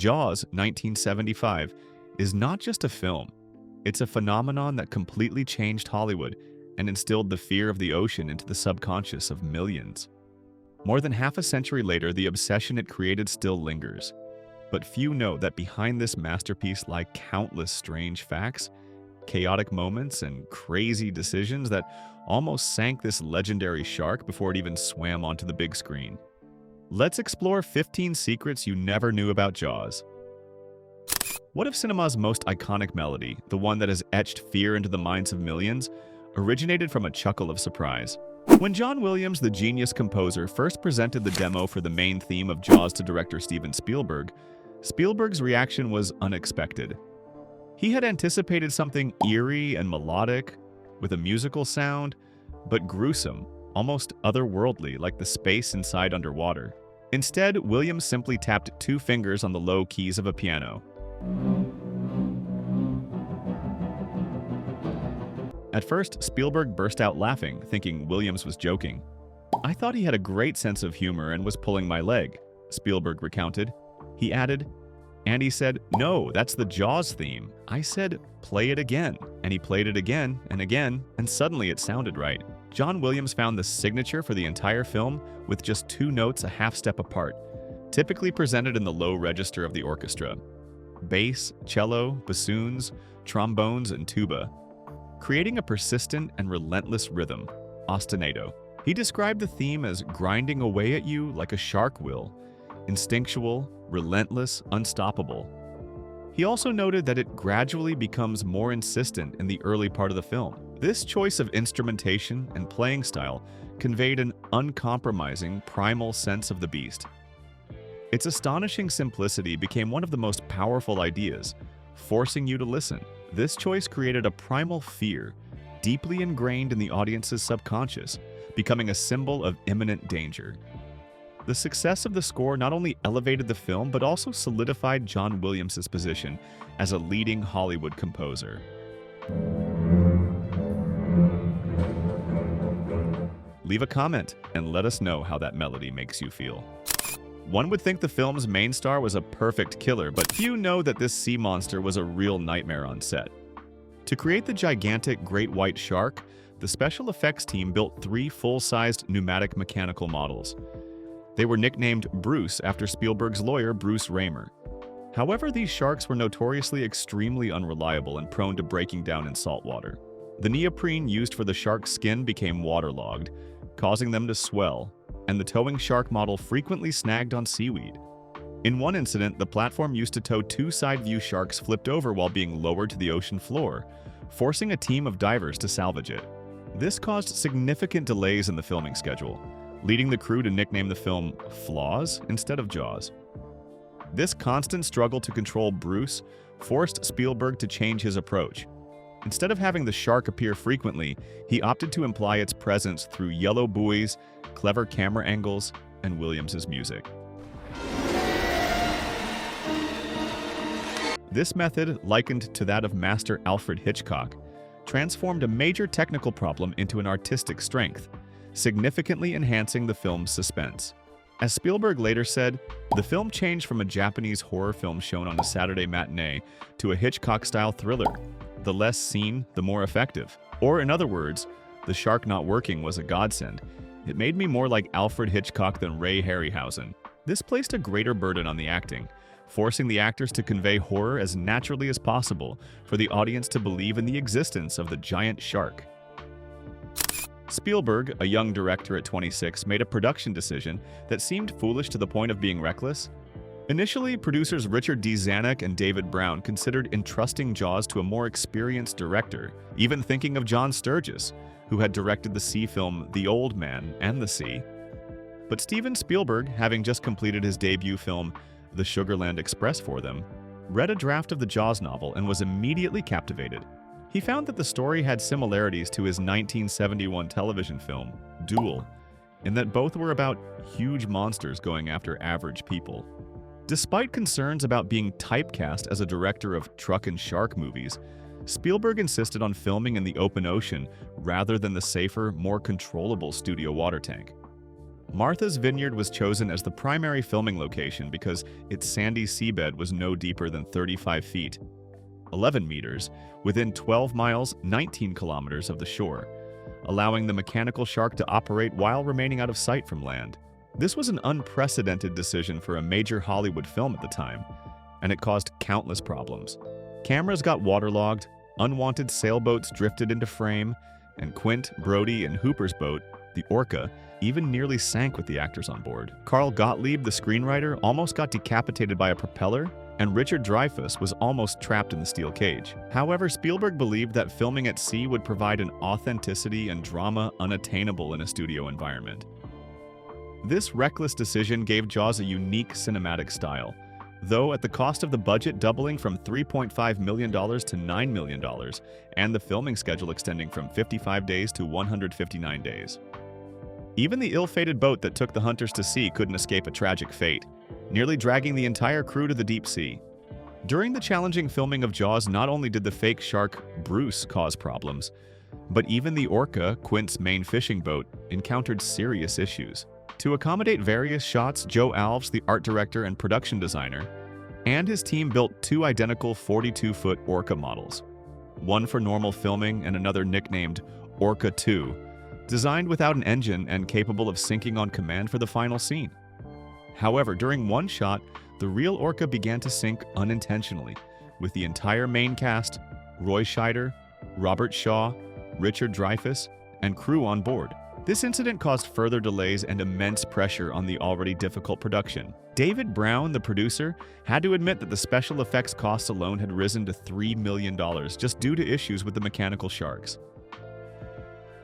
Jaws, 1975, is not just a film. It's a phenomenon that completely changed Hollywood and instilled the fear of the ocean into the subconscious of millions. More than half a century later, the obsession it created still lingers. But few know that behind this masterpiece lie countless strange facts, chaotic moments, and crazy decisions that almost sank this legendary shark before it even swam onto the big screen. Let's explore 15 secrets you never knew about Jaws. What if cinema's most iconic melody, the one that has etched fear into the minds of millions, originated from a chuckle of surprise? When John Williams, the genius composer, first presented the demo for the main theme of Jaws to director Steven Spielberg, Spielberg's reaction was unexpected. He had anticipated something eerie and melodic, with a musical sound, but gruesome, almost otherworldly, like the space inside underwater. Instead, Williams simply tapped 2 fingers on the low keys of a piano. At first, Spielberg burst out laughing, thinking Williams was joking. "I thought he had a great sense of humor and was pulling my leg," Spielberg recounted. He added, "And he said, 'No, that's the Jaws theme.' I said, 'Play it again.' And he played it again, and suddenly it sounded right." John Williams found the signature for the entire film with just 2 notes a half step apart, typically presented in the low register of the orchestra: bass, cello, bassoons, trombones, and tuba, creating a persistent and relentless rhythm, ostinato. He described the theme as grinding away at you like a shark will, instinctual, relentless, unstoppable. He also noted that it gradually becomes more insistent in the early part of the film. This choice of instrumentation and playing style conveyed an uncompromising, primal sense of the beast. Its astonishing simplicity became one of the most powerful ideas, forcing you to listen. This choice created a primal fear, deeply ingrained in the audience's subconscious, becoming a symbol of imminent danger. The success of the score not only elevated the film, but also solidified John Williams' position as a leading Hollywood composer. Leave a comment and let us know how that melody makes you feel. One would think the film's main star was a perfect killer, but few know that this sea monster was a real nightmare on set. To create the gigantic great white shark, the special effects team built 3 full-sized pneumatic mechanical models. They were nicknamed Bruce after Spielberg's lawyer, Bruce Raymer. However, these sharks were notoriously extremely unreliable and prone to breaking down in salt water. The neoprene used for the shark's skin became waterlogged, causing them to swell, and the towing shark model frequently snagged on seaweed. In one incident, the platform used to tow 2 side-view sharks flipped over while being lowered to the ocean floor, forcing a team of divers to salvage it. This caused significant delays in the filming schedule, leading the crew to nickname the film Flaws instead of Jaws. This constant struggle to control Bruce forced Spielberg to change his approach. Instead of having the shark appear frequently, he opted to imply its presence through yellow buoys, clever camera angles, and Williams' music. This method, likened to that of master Alfred Hitchcock, transformed a major technical problem into an artistic strength, significantly enhancing the film's suspense. As Spielberg later said, the film changed from a Japanese horror film shown on a Saturday matinee to a Hitchcock-style thriller. The less seen, the more effective. Or in other words, the shark not working was a godsend. It made me more like Alfred Hitchcock than Ray Harryhausen. This placed a greater burden on the acting, forcing the actors to convey horror as naturally as possible for the audience to believe in the existence of the giant shark. Spielberg, a young director at 26, made a production decision that seemed foolish to the point of being reckless. Initially, producers Richard D. Zanuck and David Brown considered entrusting Jaws to a more experienced director, even thinking of John Sturges, who had directed the sea film The Old Man and the Sea. But Steven Spielberg, having just completed his debut film The Sugarland Express for them, read a draft of the Jaws novel and was immediately captivated. He found that the story had similarities to his 1971 television film, Duel, in that both were about huge monsters going after average people. Despite concerns about being typecast as a director of truck and shark movies, Spielberg insisted on filming in the open ocean rather than the safer, more controllable studio water tank. Martha's Vineyard was chosen as the primary filming location because its sandy seabed was no deeper than 35 feet, 11 meters, within 12 miles, 19 kilometers of the shore, allowing the mechanical shark to operate while remaining out of sight from land. This was an unprecedented decision for a major Hollywood film at the time, and it caused countless problems. Cameras got waterlogged, unwanted sailboats drifted into frame, and Quint, Brody, and Hooper's boat, the Orca, even nearly sank with the actors on board. Carl Gottlieb, the screenwriter, almost got decapitated by a propeller, and Richard Dreyfuss was almost trapped in the steel cage. However, Spielberg believed that filming at sea would provide an authenticity and drama unattainable in a studio environment. This reckless decision gave Jaws a unique cinematic style, though at the cost of the budget doubling from $3.5 million to $9 million, and the filming schedule extending from 55 days to 159 days. Even the ill-fated boat that took the hunters to sea couldn't escape a tragic fate, nearly dragging the entire crew to the deep sea. During the challenging filming of Jaws, not only did the fake shark Bruce cause problems, but even the Orca, Quint's main fishing boat, encountered serious issues. To accommodate various shots, Joe Alves, the art director and production designer, and his team built two identical 42-foot Orca models, one for normal filming and another nicknamed Orca 2, designed without an engine and capable of sinking on command for the final scene. However, during one shot, the real Orca began to sink unintentionally, with the entire main cast, Roy Scheider, Robert Shaw, Richard Dreyfuss, and crew on board. This incident caused further delays and immense pressure on the already difficult production. David Brown, the producer, had to admit that the special effects costs alone had risen to $3 million just due to issues with the mechanical sharks.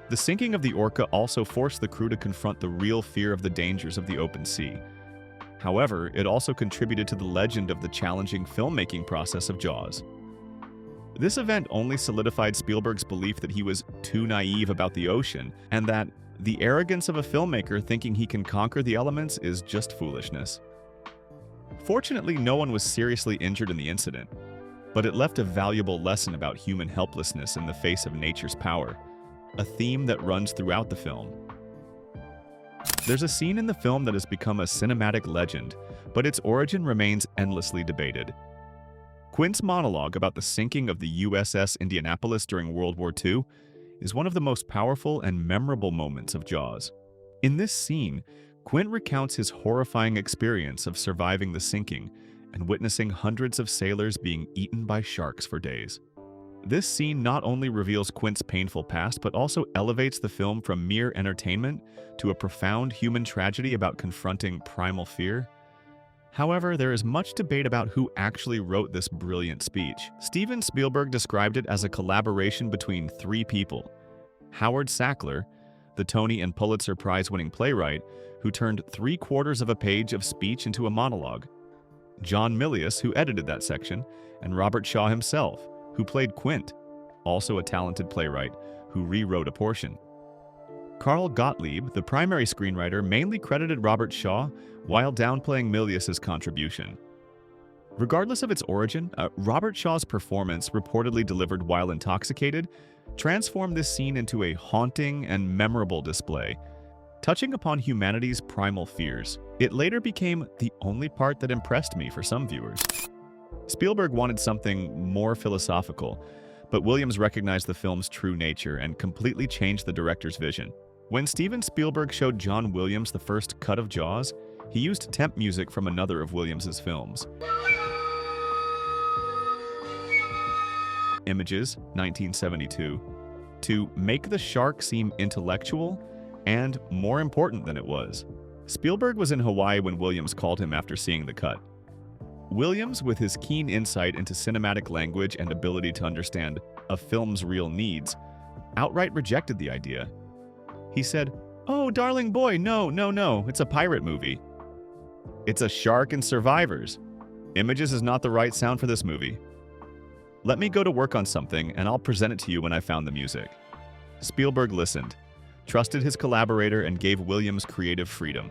The sinking of the Orca also forced the crew to confront the real fear of the dangers of the open sea. However, it also contributed to the legend of the challenging filmmaking process of Jaws. This event only solidified Spielberg's belief that he was too naive about the ocean, and that the arrogance of a filmmaker thinking he can conquer the elements is just foolishness. Fortunately, no one was seriously injured in the incident, but it left a valuable lesson about human helplessness in the face of nature's power, a theme that runs throughout the film. There's a scene in the film that has become a cinematic legend, but its origin remains endlessly debated. Quinns' monologue about the sinking of the USS Indianapolis during World War II is one of the most powerful and memorable moments of Jaws. In this scene, Quint recounts his horrifying experience of surviving the sinking and witnessing hundreds of sailors being eaten by sharks for days. This scene not only reveals Quint's painful past, but also elevates the film from mere entertainment to a profound human tragedy about confronting primal fear. However, there is much debate about who actually wrote this brilliant speech. Steven Spielberg described it as a collaboration between three people: Howard Sackler, the Tony and Pulitzer Prize-winning playwright, who turned 3/4 of a page of speech into a monologue; John Milius, who edited that section; and Robert Shaw himself, who played Quint, also a talented playwright, who rewrote a portion. Carl Gottlieb, the primary screenwriter, mainly credited Robert Shaw while downplaying Milius's contribution. Regardless of its origin, Robert Shaw's performance, reportedly delivered while intoxicated, transformed this scene into a haunting and memorable display, touching upon humanity's primal fears. It later became the only part that impressed me for some viewers. Spielberg wanted something more philosophical, but Williams recognized the film's true nature and completely changed the director's vision. When Steven Spielberg showed John Williams the first cut of Jaws, he used temp music from another of Williams's films. Images, 1972, to make the shark seem intellectual and more important than it was. Spielberg was in Hawaii when Williams called him after seeing the cut. Williams, with his keen insight into cinematic language and ability to understand a film's real needs, outright rejected the idea. He said, "Oh, darling boy, no, it's a pirate movie. It's a shark and survivors. Images is not the right sound for this movie. Let me go to work on something and I'll present it to you when I found the music." Spielberg listened, trusted his collaborator, and gave Williams creative freedom.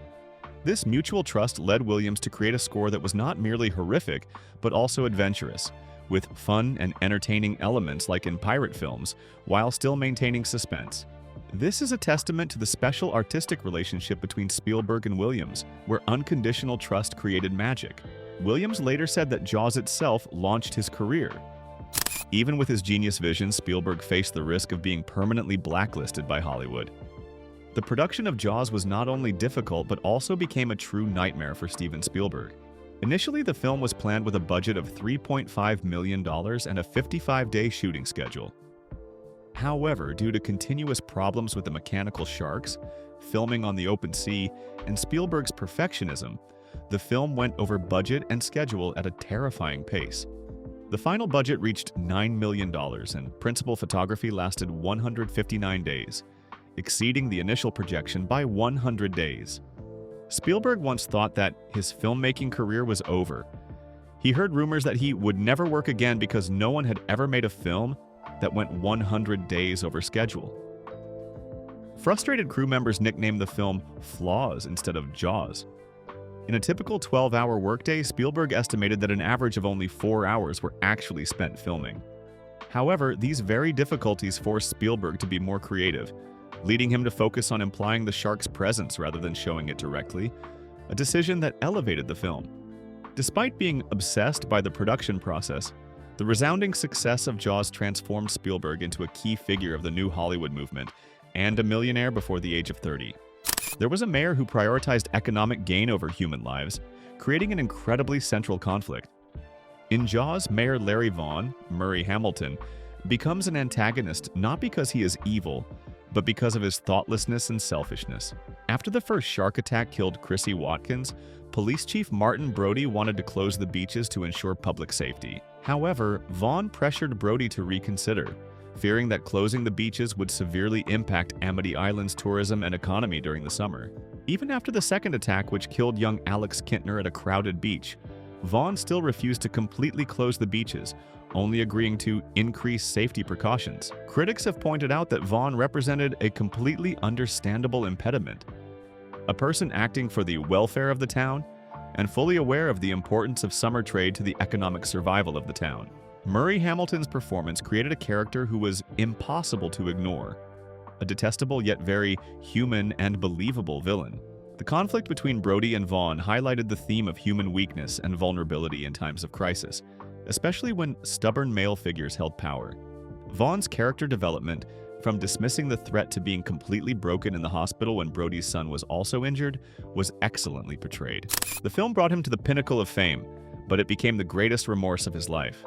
This mutual trust led Williams to create a score that was not merely horrific, but also adventurous, with fun and entertaining elements like in pirate films, while still maintaining suspense. This is a testament to the special artistic relationship between Spielberg and Williams, where unconditional trust created magic. Williams later said that Jaws itself launched his career. Even with his genius vision, Spielberg faced the risk of being permanently blacklisted by Hollywood. The production of Jaws was not only difficult but also became a true nightmare for Steven Spielberg. Initially, the film was planned with a budget of $3.5 million and a 55-day shooting schedule. However, due to continuous problems with the mechanical sharks, filming on the open sea, and Spielberg's perfectionism, the film went over budget and schedule at a terrifying pace. The final budget reached $9 million, and principal photography lasted 159 days, exceeding the initial projection by 100 days. Spielberg once thought that his filmmaking career was over. He heard rumors that he would never work again because no one had ever made a film that went 100 days over schedule. Frustrated crew members nicknamed the film Flaws instead of Jaws. In a typical 12-hour workday, Spielberg estimated that an average of only 4 hours were actually spent filming. However, these very difficulties forced Spielberg to be more creative, leading him to focus on implying the shark's presence rather than showing it directly, a decision that elevated the film. Despite being obsessed by the production process, the resounding success of Jaws transformed Spielberg into a key figure of the new Hollywood movement and a millionaire before the age of 30. There was a mayor who prioritized economic gain over human lives, creating an incredibly central conflict. In Jaws, Mayor Larry Vaughn, Murray Hamilton, becomes an antagonist not because he is evil, but because of his thoughtlessness and selfishness. After the first shark attack killed Chrissy Watkins, Police Chief Martin Brody wanted to close the beaches to ensure public safety. However, Vaughn pressured Brody to reconsider, fearing that closing the beaches would severely impact Amity Island's tourism and economy during the summer. Even after the second attack, which killed young Alex Kintner at a crowded beach, Vaughn still refused to completely close the beaches, only agreeing to increase safety precautions. Critics have pointed out that Vaughn represented a completely understandable impediment, a person acting for the welfare of the town and fully aware of the importance of summer trade to the economic survival of the town. Murray Hamilton's performance created a character who was impossible to ignore, a detestable yet very human and believable villain. The conflict between Brody and Vaughn highlighted the theme of human weakness and vulnerability in times of crisis, especially when stubborn male figures held power. Vaughn's character development, from dismissing the threat to being completely broken in the hospital when Brody's son was also injured, was excellently portrayed. The film brought him to the pinnacle of fame, but it became the greatest remorse of his life.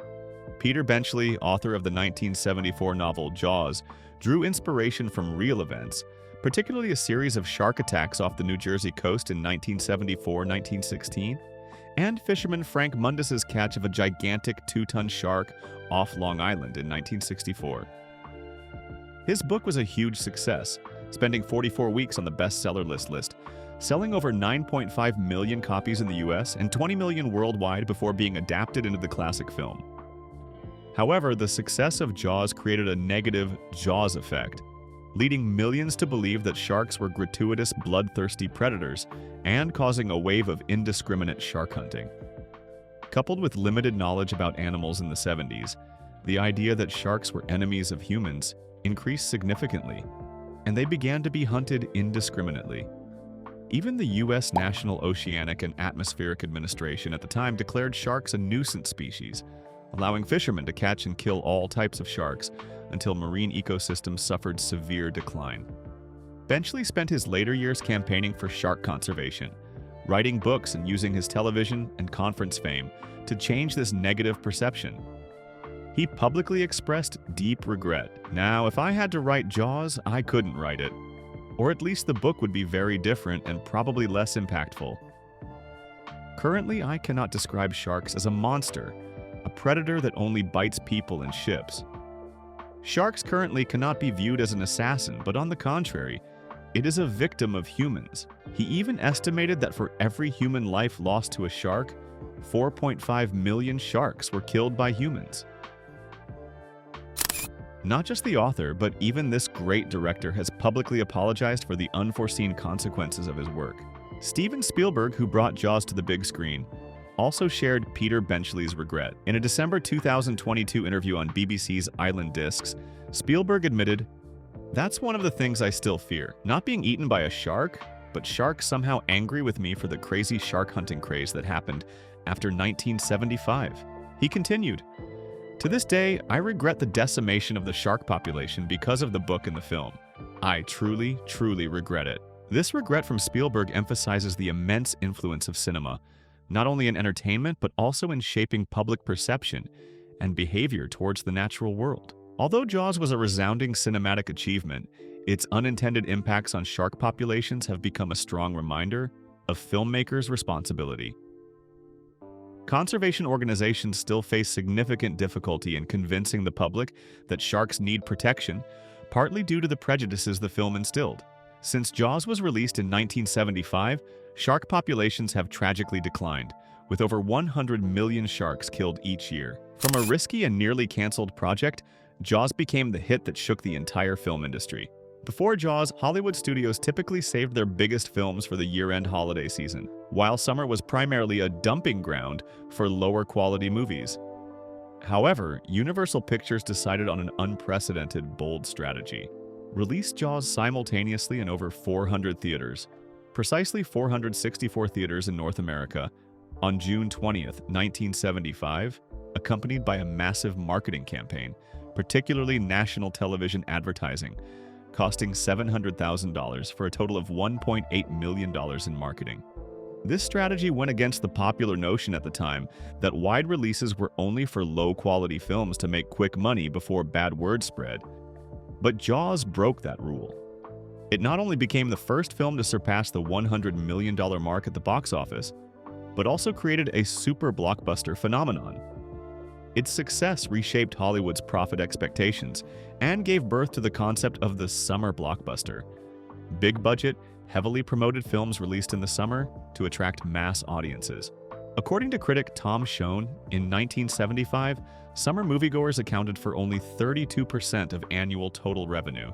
Peter Benchley, author of the 1974 novel Jaws, drew inspiration from real events, particularly a series of shark attacks off the New Jersey coast in 1974-1916, and fisherman Frank Mundus's catch of a gigantic 2-ton shark off Long Island in 1964. His book was a huge success, spending 44 weeks on the bestseller list, selling over 9.5 million copies in the US and 20 million worldwide before being adapted into the classic film. However, the success of Jaws created a negative Jaws effect, leading millions to believe that sharks were gratuitous, bloodthirsty predators and causing a wave of indiscriminate shark hunting. Coupled with limited knowledge about animals in the 70s, the idea that sharks were enemies of humans increased significantly, and they began to be hunted indiscriminately. Even the U.S. National Oceanic and Atmospheric Administration at the time declared sharks a nuisance species, allowing fishermen to catch and kill all types of sharks until marine ecosystems suffered severe decline. Benchley spent his later years campaigning for shark conservation, writing books and using his television and conference fame to change this negative perception. He publicly expressed deep regret. Now, if I had to write Jaws, I couldn't write it. Or at least the book would be very different and probably less impactful. Currently, I cannot describe sharks as a monster, a predator that only bites people and ships. Sharks currently cannot be viewed as an assassin, but on the contrary, it is a victim of humans. He even estimated that for every human life lost to a shark, 4.5 million sharks were killed by humans. Not just the author, but even this great director has publicly apologized for the unforeseen consequences of his work. Steven Spielberg, who brought Jaws to the big screen, also shared Peter Benchley's regret. In a December 2022 interview on BBC's Island Discs, Spielberg admitted, That's one of the things I still fear. Not being eaten by a shark, but sharks somehow angry with me for the crazy shark hunting craze that happened after 1975. He continued, "To this day, I regret the decimation of the shark population because of the book and the film. I truly, truly regret it." This regret from Spielberg emphasizes the immense influence of cinema, not only in entertainment, but also in shaping public perception and behavior towards the natural world. Although Jaws was a resounding cinematic achievement, its unintended impacts on shark populations have become a strong reminder of filmmakers' responsibility. Conservation organizations still face significant difficulty in convincing the public that sharks need protection, partly due to the prejudices the film instilled. Since Jaws was released in 1975, shark populations have tragically declined, with over 100 million sharks killed each year. From a risky and nearly canceled project, Jaws became the hit that shook the entire film industry. Before Jaws, Hollywood studios typically saved their biggest films for the year-end holiday season, while summer was primarily a dumping ground for lower-quality movies. However, Universal Pictures decided on an unprecedented, bold strategy. Release Jaws simultaneously in over 400 theaters, precisely 464 theaters in North America, on June 20th, 1975, accompanied by a massive marketing campaign, particularly national television advertising, costing $700,000 for a total of $1.8 million in marketing. This strategy went against the popular notion at the time that wide releases were only for low-quality films to make quick money before bad word spread. But Jaws broke that rule. It not only became the first film to surpass the $100 million mark at the box office, but also created a super blockbuster phenomenon. Its success reshaped Hollywood's profit expectations and gave birth to the concept of the summer blockbuster. Big-budget, heavily promoted films released in the summer to attract mass audiences. According to critic Tom Schoen, in 1975, summer moviegoers accounted for only 32% of annual total revenue.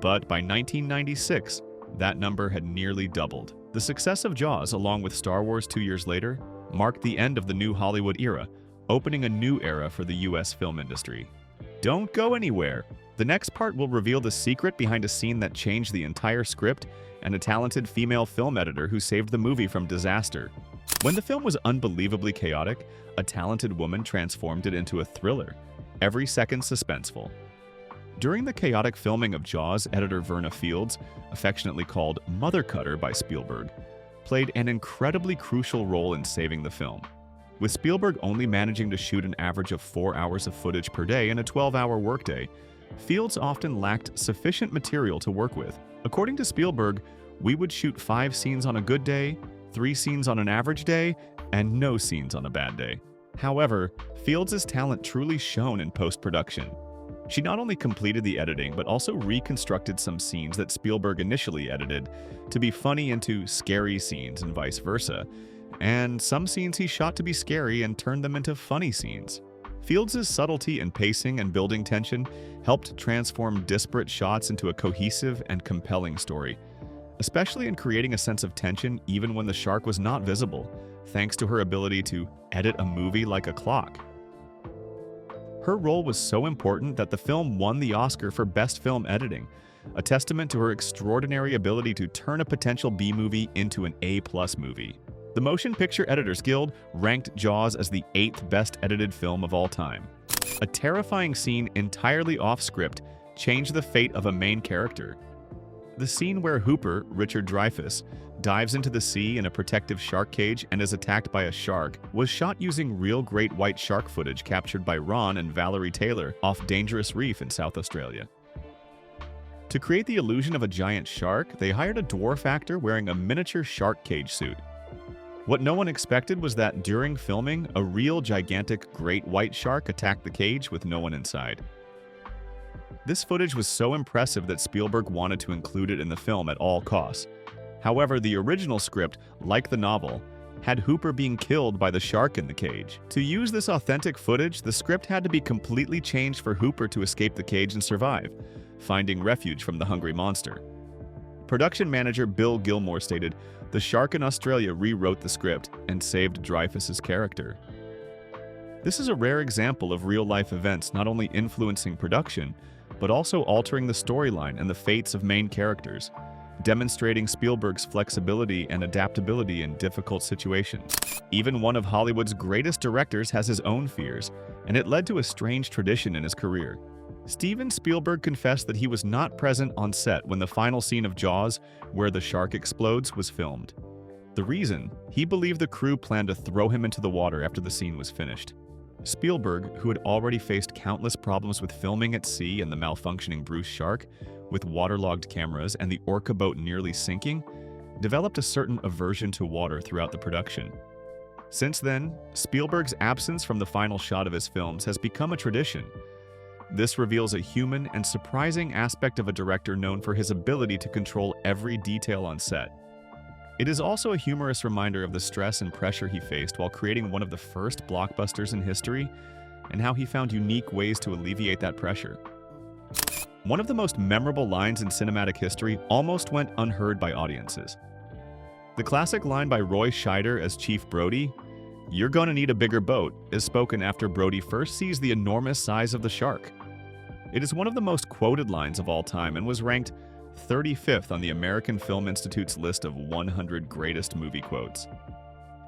But by 1996, that number had nearly doubled. The success of Jaws, along with Star Wars 2 years later, marked the end of the new Hollywood era, opening a new era for the US film industry. Don't go anywhere! The next part will reveal the secret behind a scene that changed the entire script and a talented female film editor who saved the movie from disaster. When the film was unbelievably chaotic, a talented woman transformed it into a thriller, every second suspenseful. During the chaotic filming of Jaws, editor Verna Fields, affectionately called Mother Cutter by Spielberg, played an incredibly crucial role in saving the film. With Spielberg only managing to shoot an average of 4 hours of footage per day in a 12-hour workday, Fields often lacked sufficient material to work with. According to Spielberg, we would shoot 5 scenes on a good day, 3 scenes on an average day, and no scenes on a bad day. However, Fields' talent truly shone in post-production. She not only completed the editing, but also reconstructed some scenes that Spielberg initially edited to be funny into scary scenes and vice versa, and some scenes he shot to be scary and turned them into funny scenes. Fields' subtlety in pacing and building tension helped transform disparate shots into a cohesive and compelling story, especially in creating a sense of tension even when the shark was not visible, thanks to her ability to edit a movie like a clock. Her role was so important that the film won the Oscar for Best Film Editing, a testament to her extraordinary ability to turn a potential B-movie into an A-plus movie. The Motion Picture Editors Guild ranked Jaws as the 8th best-edited film of all time. A terrifying scene entirely off-script changed the fate of a main character. The scene where Hooper, Richard Dreyfuss, dives into the sea in a protective shark cage and is attacked by a shark was shot using real great white shark footage captured by Ron and Valerie Taylor off Dangerous Reef in South Australia. To create the illusion of a giant shark, they hired a dwarf actor wearing a miniature shark cage suit. What no one expected was that during filming, a real gigantic great white shark attacked the cage with no one inside. This footage was so impressive that Spielberg wanted to include it in the film at all costs. However, the original script, like the novel, had Hooper being killed by the shark in the cage. To use this authentic footage, the script had to be completely changed for Hooper to escape the cage and survive, finding refuge from the hungry monster. Production manager Bill Gilmore stated, "The shark in Australia rewrote the script and saved Dreyfuss's character." This is a rare example of real-life events not only influencing production, but also altering the storyline and the fates of main characters, demonstrating Spielberg's flexibility and adaptability in difficult situations. Even one of Hollywood's greatest directors has his own fears, and it led to a strange tradition in his career. Steven Spielberg confessed that he was not present on set when the final scene of Jaws, where the shark explodes, was filmed. The reason? He believed the crew planned to throw him into the water after the scene was finished. Spielberg, who had already faced countless problems with filming at sea and the malfunctioning Bruce shark, with waterlogged cameras and the orca boat nearly sinking, developed a certain aversion to water throughout the production. Since then, Spielberg's absence from the final shot of his films has become a tradition. This reveals a human and surprising aspect of a director known for his ability to control every detail on set. It is also a humorous reminder of the stress and pressure he faced while creating one of the first blockbusters in history, and how he found unique ways to alleviate that pressure. One of the most memorable lines in cinematic history almost went unheard by audiences. The classic line by Roy Scheider as Chief Brody, "You're gonna need a bigger boat," is spoken after Brody first sees the enormous size of the shark. It is one of the most quoted lines of all time and was ranked 35th on the American Film Institute's list of 100 greatest movie quotes.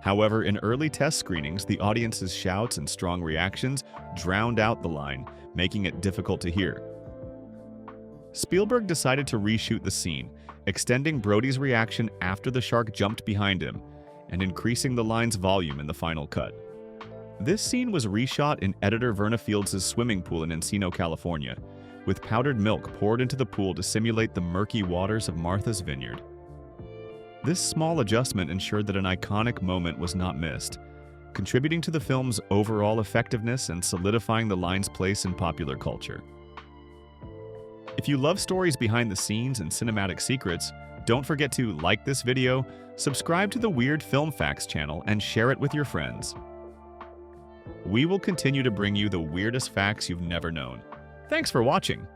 However, in early test screenings, the audience's shouts and strong reactions drowned out the line, making it difficult to hear. Spielberg decided to reshoot the scene, extending Brody's reaction after the shark jumped behind him, and increasing the line's volume in the final cut. This scene was reshot in editor Verna Fields' swimming pool in Encino, California, with powdered milk poured into the pool to simulate the murky waters of Martha's Vineyard. This small adjustment ensured that an iconic moment was not missed, contributing to the film's overall effectiveness and solidifying the line's place in popular culture. If you love stories behind the scenes and cinematic secrets, don't forget to like this video, subscribe to the Weird Film Facts channel, and share it with your friends. We will continue to bring you the weirdest facts you've never known. Thanks for watching.